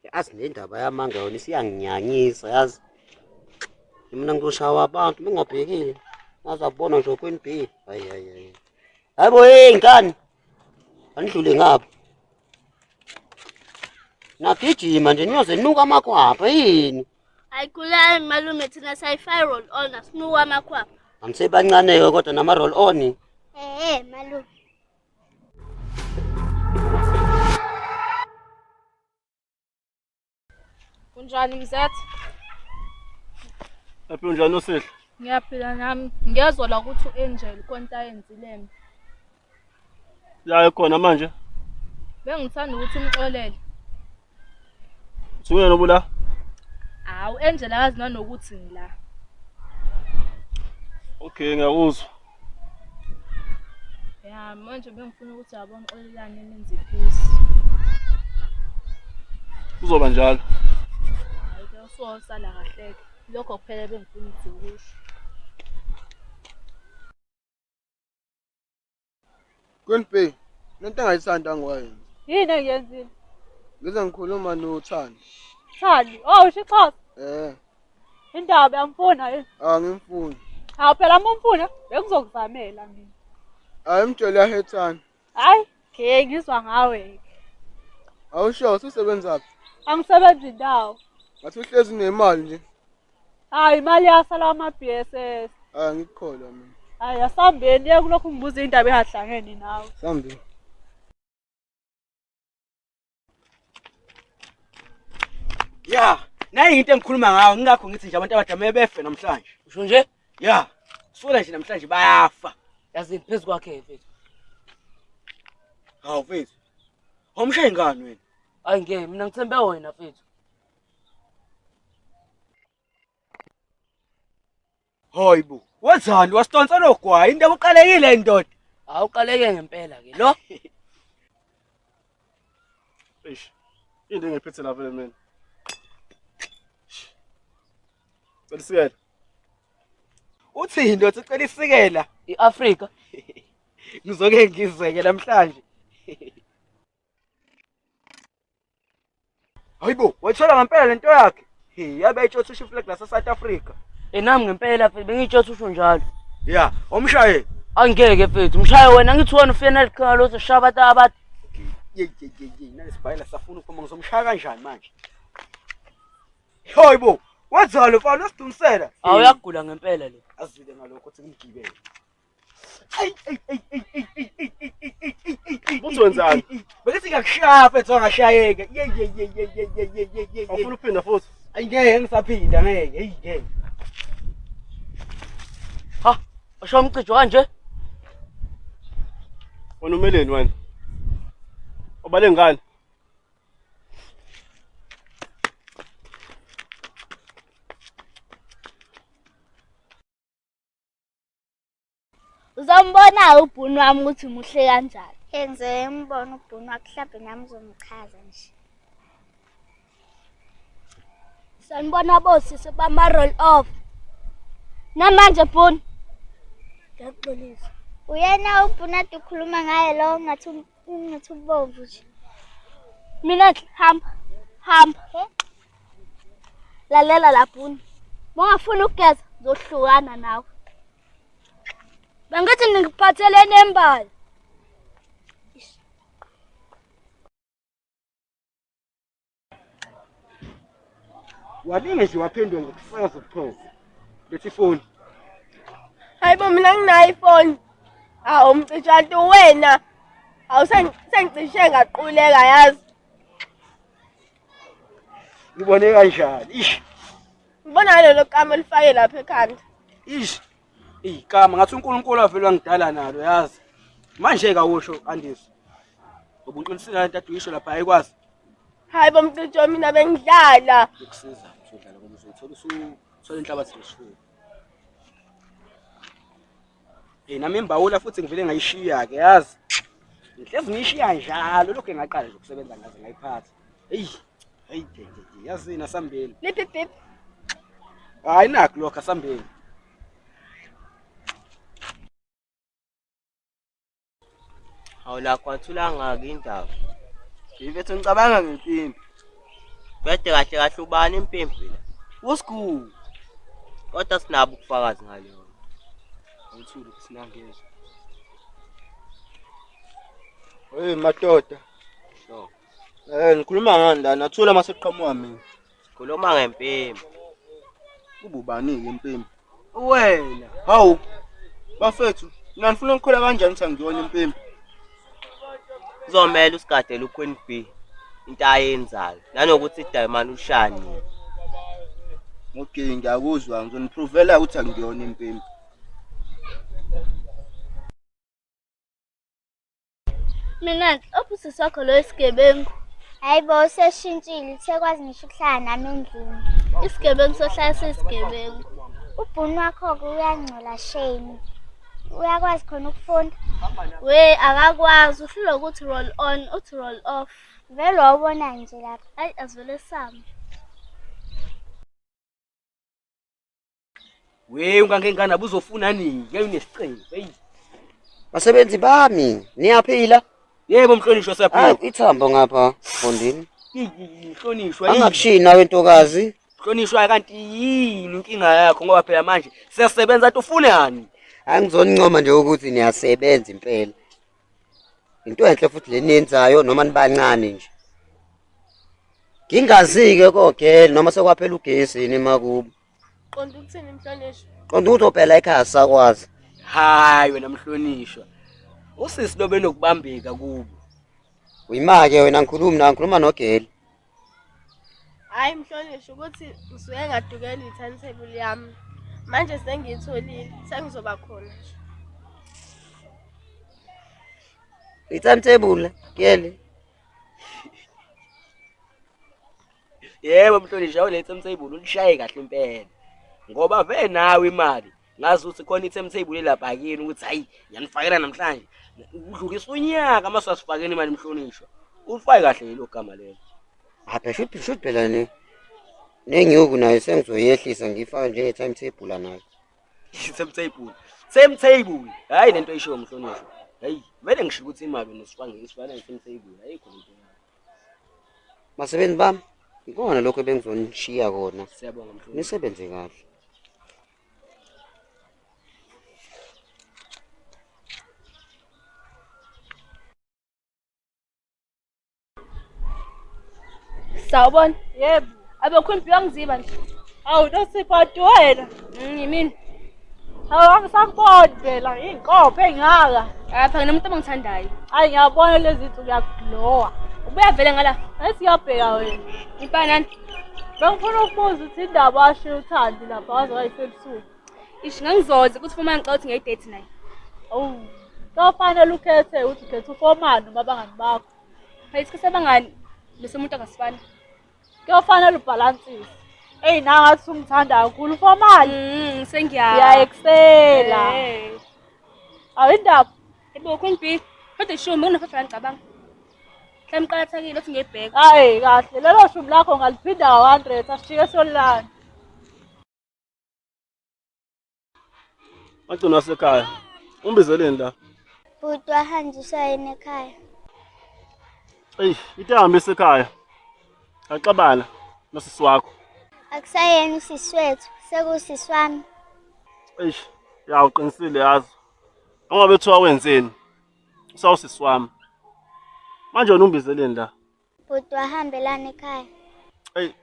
Yazi le ndaba yamanga yona isiyanginyanyisa yazi. Mina ngizoshawa abantu bengabhekile. Ngazabona nje Queen B. Hayi. Hayibo ngani? Andlule ngapha. Nagijima nje niyoze nuka amakhwapha yini? Ayikhulani malume thina sayi-5 roll on asinuka amakhwapha. Anisebancane-ke kodwa nama roll on. Malume. Kunjani mzethe? Happy unjani Osihle? Ngiyaphila nami. Ngiyezwa la ukuthi uAngel konta ayenzileme. Ya ekhona manje? Bengithanda ukuthi umxolele. Uthungena obula? Hawu uAngel akazi nanokuthi ngila. Okay, ngiyakuzwa. Ya manje bengifuna ukuthi yabona xolelane nenze peace. Kuzoba njalo. Hayi ke usosala kahle. Lokho kuphela bengifuna ukukusho. Queen B, lento engayisanda ngwayo. Yini engiyenzile? Ngize ngikhuluma noThandi. Thandi, uShixhosa. Indaba yamfuna yini? Ngimfuni. Hawu phela umfuna bekuzokuzamela mina. Imtshela yahethana. Hayi, ngizwa ngawe. Awusho usebenzaphi? Angisebenzi indawo. Ngathi uhlezi nemali nje. Hayi imali yasala ama-BSS. Ngikukholwa mina. Hayi asambeni kulokhu ngibuza indaba ehahlangene nawe. Sambe. Ya, nayi into engikhuluma ngayo ngingakho ngithi nje abantu abadala befe namhlanje. Usho nje? Ya, sifuna nje namhlanje bayafa. Yazi phezulu kwakhe mfethu. Hawu mfethu. Awumshaye ngani wena? Hayi ngeke mina ngithembe wena mfethu. Hayibo, wenzani wastonsa logwayi indaba uqalekile ndoda? Awuqaleke ngempela ke lo. Eish. Into engiphethe la vele mina. Belisikela. Uthini ndothi ucela isikela iAfrika? Ngizoke ngizeke namhlanje. Hayibo, wethola ngempela lento yakhe? Yabe itshotha ushift flag la South Africa. Nami ngempela phela bengitshotha usho njalo. Ya, omshaye. Angeke mfethu, mshaye wena ngithi wena ufena likhalo lozoshaba abantu. Ye nalesibhayela safuna ukuphuma ngizomshaya kanjani manje? Hayibo, wenzalo mfana usidumisela? Awuyagula ngempela le. Azile ngalokho ukuthi ngigibele. Uthwenzani? Bese ngakushaya mfethu angashayeke. Ye. Awufuna uphinda futhi? Angeke ngisaphinda ngeke. Ngeke. Ha, usho umcijo kanje? Wena umeleni wena? Obale ngani? Uzombona ubhunu wami ukuthi muhle kanjani. Enze mbona ubhunu wakhe mhlawumbe nami uzomchaza nje. Sanibona bosisi bama-roll off. Namanje bhunu. Ngiyaxolisa. Uyena ubhunu ade ukhuluma ngaye lo ngathi ubomvu nje. Mina hamba. Lalela la bhunu. Mongafuna ukugeza zohlukana nawe. Bangithi ngikuphathele nembali. Walinge nje waphendwe ngokusakaza ubukhona. Lethi phone. Hayibo mina nginayo ifoni. Hawu mcishanti wena. Hawu sengicishe ngaquleka yazi. Ngibone kanjani? Ish. Ngibona lelo kama lifake lapha ekhanda. Ish. Igama ngathi uNkulunkulu avela ngidala nalo yazi. Manje ka usho Andisi. Ubunqinisela into aduyisho lapha ayikwazi. Hayibo mcijo mina bengidlala. Ukusiza usudlala ngoba uzothola usole inhlabathi lesifuni. Nami imbawula futhi ngivele ngayishiya ke yazi. Ngihlezi ngiyishiya njalo lokho engaqala nje ukusebenza ngaze ngayiphatha. Hayi yazi nasambeni. Liphi. Hayi nakho lokho asambeni. Awula kwathulanga ke indaba. Ngibethe ngicabanga ngempimbi. Bede kahle kahle ubani impimpi la. Usikhulu. Kodwa sinabo ubufakazi ngaleyo. Awuthule kusinangezwe. Hey madoda. So, Ngikhuluma ngani la? Nathula maseqhamuka mina. khuluma ngempimpi. Ububani ke impimpi? Wena. Hawu. Bafethu, mina ngifuna ukukhula kanjani ukuthi angiyona impimpi? Kuzomela usigadele uQueen B into ayenzayo. Nanokuthi Diamond ushani. Okay, ngiyakuzwa ngizoniprovela ukuthi angiyona impimpi. Mina opposite sakho lo isigebengu. Hayibo seshintshile sekwazi ngisho ukuhlala nami endlini. Isigebengu sohlala sesigebengu. Ubhunu wakho uyangcola shame. Uyakwazi khona ukufunda? We akakwazi uhlule ukuthi roll on uthi roll off. Vele wabona nje lapha. Hayi asivele sami. We ungangengana buzofuna nini? Ke unesicelo. Hey. Basebenzi bami, niyaphila? Yebo mhlonishwa siyaphila. Hayi ithambo ngapha Fondini. Mhlonishwa yini? Angakushina wentokazi. Mhlonishwa kanti yini inkinga yakho ngoba phela manje siyasebenza athi ufunani? Angizonincoma nje ukuthi niyasebenza impela. Into enhle futhi leniyenzayo noma nibancane nje. Ngingazike kogela noma sekwaphela ugesi yini emakubo. Qonda ukuthini Mhlonishwa? Qonda ukuthi ophela ekhaya sakwazi. Hayi wena mhlonishwa. Usisi lobe nokubambeka kubo. Uyimake wena ngikhuluma nogela. Hayi Mhlonishwa ukuthi ngisuke ngadukela i-timetable yami. Manje sengiyitholile, sengizoba khona nje. I-timetable gele. Yebo mhlonishwa le timetable ulishaye kahle impela. Ngoba vele nawe imali ngazi ukuthi khona i-timetable lapha kini ukuthi hayi ngiyanifakela namhlanje. Udlulisa unyaka mase wasifakeni imali mhlonishwa. Ufake kahle lo gama lelo. Apha should phela ne. Nengiyoku nayo sengizoyehlisa ngifaka nje i-timetable nayo. Timetable. Hayi lento ayisho mhlonishwa. Hayi, vele ngisho ukuthi imali nesifana i-timetable ayikho lento. Basebenzi bami, ikona lokho ebengizonishiya kona. Siyabonga mhlonishwa. Nisebenze kahle. Sawubona. Yebo. Abekhona impilo ngiziba nje. Awu nosiphathi wena. Yimini. Hawu angisakuboni phela inkomo engaka. Apha nginomuntu abangithandayo. Hayi ngiyabona lezi zinto kuyakuglowa. Ubuya vele ngala. Esiyabheka wena. Impanani. Bengifuna ukubuza ukuthi indaba ashiya uthandi lapha waze wayisebusuku. Ishi ngangizoze ukuthi ufumane ngicela ukuthi ngiyi-date naye. Awu. Kufanele ukhethe ukuthi ukhetha ufomani noma abangani bakho. Hayi isikhathi abangani bese umuntu angasifani. Kufanele ubalansise. Ey nangathi ungithanda kakhulu ufomani. Sengiyazi. Ngiyayekusela. Awindaba. Yebo Queen B. Kodwa ishumi nginofafela ngicabanga. Mhlawumbe qalathekile ukuthi ngiyibheka. Hayi kahle lelo shumi lakho ngaliphinda ka100 asishike solilana. Magcina wasekhaya. Umbizeleni la. Bhuti wahanjiswa yini ekhaya? Ey, ite hambe esekhaya. Axabana nosisi wakho. Akusayeni usisi wethu, sekusisi wami. Ey, ya uqinisile yazi. Ngoba bethiwa wenzeni? Usawusisi wami. Manje wena umbizeleni la. Bhuti wahambelana ekhaya. Ey.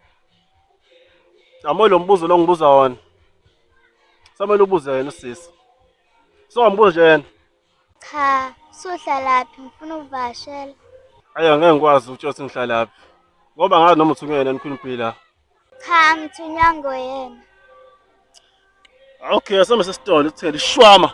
Yamo lo mbuzo lo ngibuza wona. Samele ubuze yena usisi. Songambuza yena. Cha, suhla laphi ngifuna ukuvashela. Ayi ngeke ngikwazi ukuthi ngihlala laphi. Ngoba ngazi noma uthunywe yena Queen B la. Cha, ngithunywa ngoyena. Okay, asome sesitolo uthele shwama.